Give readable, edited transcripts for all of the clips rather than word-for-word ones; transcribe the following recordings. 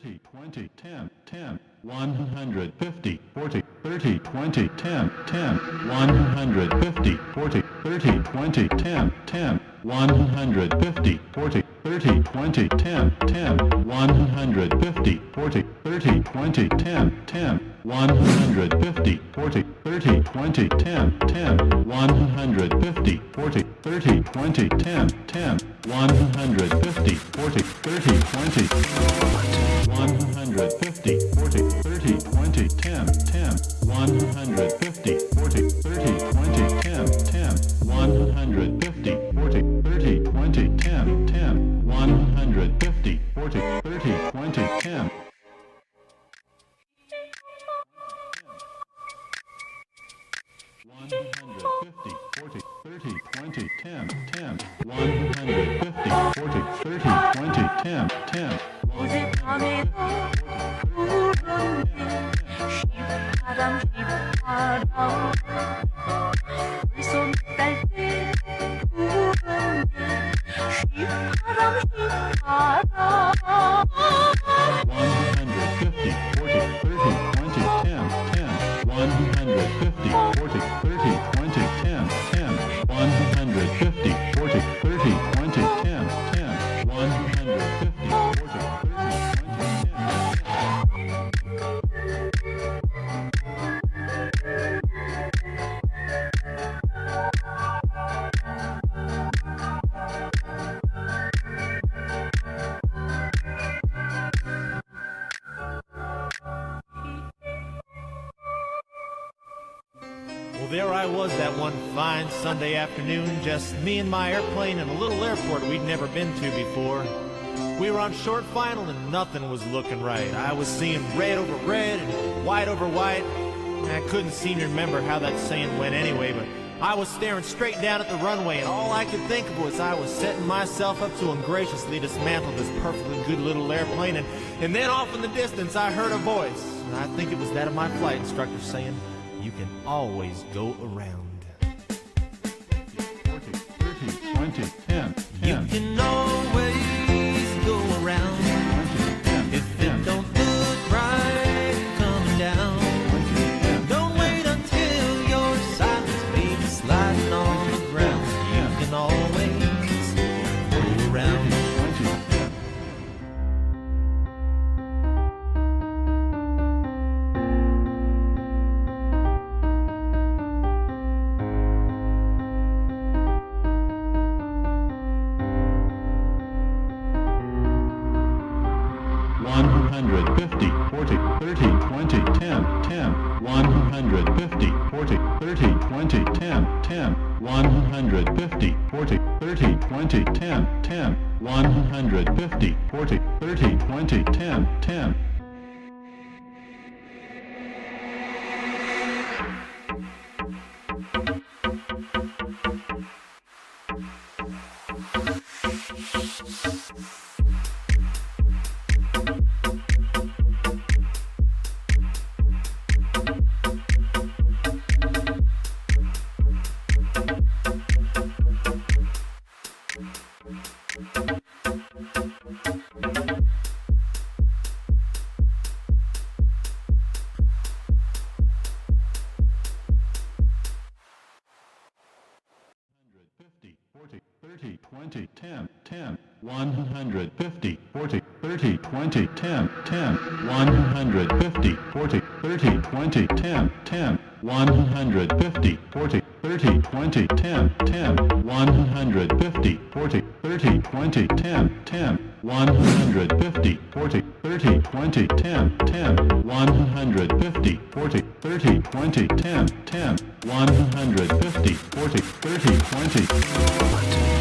30, 20, 10, 10, 150, 40, 30, 20, 10, 10, 150, 40, 30, 20, 10, 10, 150, 40, 30, 20, 10, 10, 150, 40, 30, 20, 10, 10, 150, 40, 30, 20, 10, 10, 150, 40, 30, 20, 10, 10, 150, 40, 30, 20, 150, 40, 30, 20, 10, 10, 150, 40, 30, 20, 10, 10, 150, 40, 30, 20, 10, 10, 150, 40, 30, 20, 10. 150, 40, 30, 20, 10, 10, 150, 40, 30, 20, 10, 10, 어젯밤에도 울었네 휘파람 휘파람 벌써 몇 달째 울었네 휘파람 휘파람 150, 40, 30, 20, 10, 10, 150, 40, 30, 20, 10, 10, 150, 40, 30, 20, 10, 10, 150, 40, Well, there I was that one fine Sunday afternoon, just me and my airplane in a little airport we'd never been to before. We were on short final and nothing was looking right. I was seeing red over red and white over white. I couldn't seem to remember how that saying went anyway, but I was staring straight down at the runway, and all I could think of was I was setting myself up to ungraciously dismantle this perfectly good little airplane, and then off in the distance I heard a voice, and I think it was that of my flight instructor saying, "You can always go around." 40, 30, 20, 10, 10. You can always go around. 20, 10, If 10. it don't look right coming down, don't wait until your silence baby sliding on the ground. You can always go around. 20, 10. 150, 40, 30, 20, 10, 10, 150, 40, 30, 20, 10, 10, 150, 40, 30, 20, 10, 10, 150, 40, 30, 20, 10, 10. 40, 30, 20, 10, 10, 150, 40, 30, 20, 10, 10, 150, 40, 30, 20, 10, 10, 150, 40, 30, 20, 10, 10, 150, 40, 30, 20, 10, 10, 150, 40, 30, 20, 10, 10, 150, 40, 30, 20, 10, 10, 150, 40, 30, 20,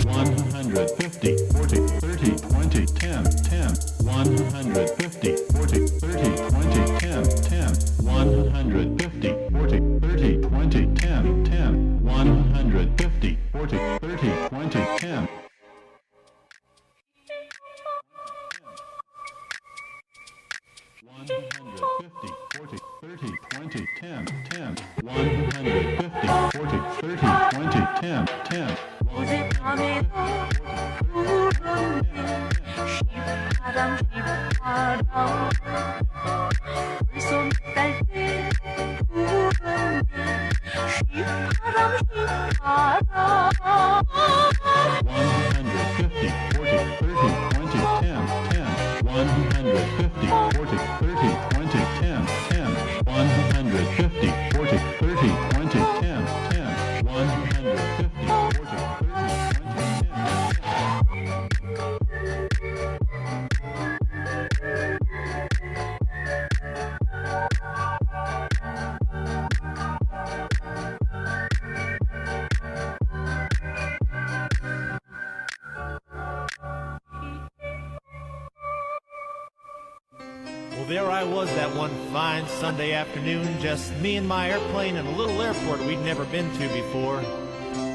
150, 40, 30, 20, 10, 10, 150, 40, 30, 20, 10, 10, 150, 40, 30, 20, 10, 10, 150, 40, 30, 20, 10. 150, 40, 30, 20, 10, 10, 150, 40, 30, 20, 10, 10. 어젯밤에도 울었네 휘파람 휘파람 바람 물소리 딸때 부르는 휘파람 휘파람 150, 40, 30, 20, 10, 10, 150, 40, 30, 20, 10, 10, 150, 40, 30, 20, 10, 10, 150, 40, Well, there I was that one fine Sunday afternoon, just me and my airplane in a little airport we'd never been to before.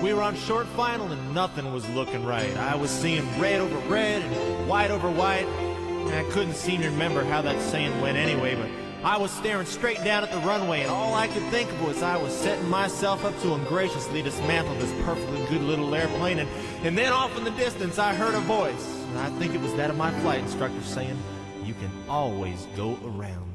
We were on short final and nothing was looking right. I was seeing red over red and white over white. And I couldn't seem to remember how that saying went anyway, but I was staring straight down at the runway, and all I could think of was I was setting myself up to ungraciously dismantle this perfectly good little airplane, and then off in the distance I heard a voice, and I think it was that of my flight instructor saying, "You can always go around."